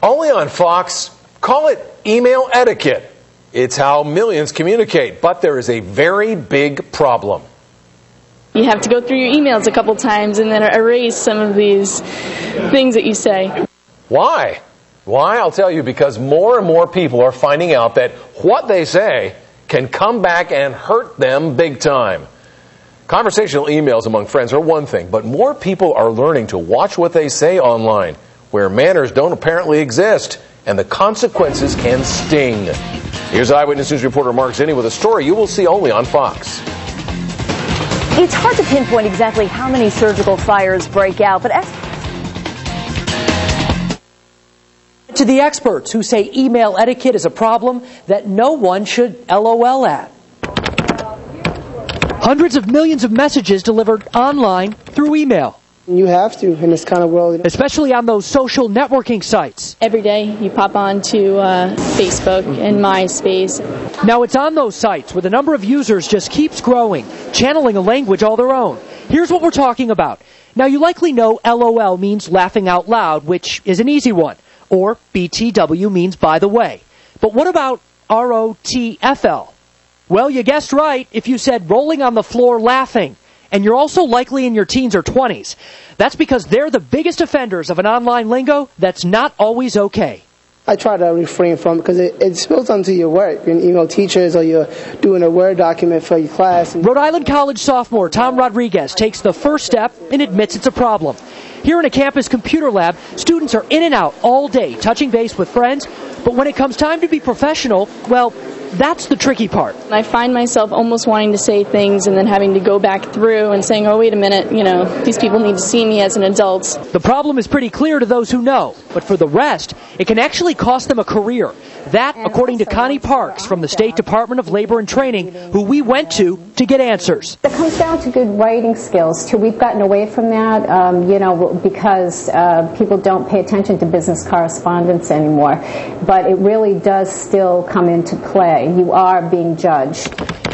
Only on Fox. Call it email etiquette. It's how millions communicate, but there is a very big problem. You have to go through your emails a couple times and then erase some of these things that you say. Why? Why? I'll tell you, because more and more people are finding out that what they say can come back and hurt them big time. Conversational emails among friends are one thing, but more people are learning to watch what they say online, where manners don't apparently exist, and the consequences can sting. Here's Eyewitness News reporter Mark Zinni with a story you will see only on Fox. It's hard to pinpoint exactly how many surgical fires break out, but to the experts who say email etiquette is a problem that no one should LOL at. Hundreds of millions of messages delivered online through email. You have to in this kind of world. Especially on those social networking sites. Every day you pop on to Facebook and MySpace. Now it's on those sites where the number of users just keeps growing, channeling a language all their own. Here's what we're talking about. Now you likely know LOL means laughing out loud, which is an easy one. Or BTW means by the way. But what about ROTFL? Well, you guessed right if you said rolling on the floor laughing. And you're also likely in your teens or 20s. That's because they're the biggest offenders of an online lingo that's not always okay. I try to refrain from it because it spills onto your work. You're email teachers or you're doing a Word document for your class. Rhode Island College sophomore Tom Rodriguez takes the first step and admits it's a problem. Here in a campus computer lab, students are in and out all day, touching base with friends. But when it comes time to be professional, well, that's the tricky part. I find myself almost wanting to say things and then having to go back through and saying, oh, wait a minute, these people need to see me as an adult. The problem is pretty clear to those who know, but for the rest, it can actually cost them a career. That, according to Connie Parks from the State Department of Labor and Training, who we went to get answers. It comes down to good writing skills, too. We've gotten away from that, because people don't pay attention to business correspondence anymore. But it really does still come into play. You are being judged.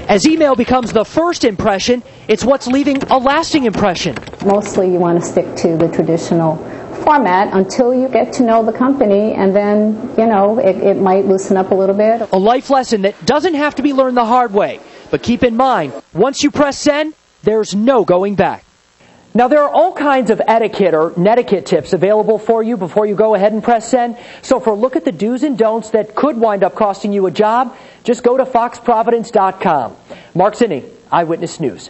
As email becomes the first impression, it's what's leaving a lasting impression. Mostly you want to stick to the traditional format until you get to know the company, and then, it might loosen up a little bit. A life lesson that doesn't have to be learned the hard way. But keep in mind, once you press send, there's no going back. Now, there are all kinds of etiquette or netiquette tips available for you before you go ahead and press send. So for a look at the do's and don'ts that could wind up costing you a job, just go to foxprovidence.com. Mark Zinni, Eyewitness News.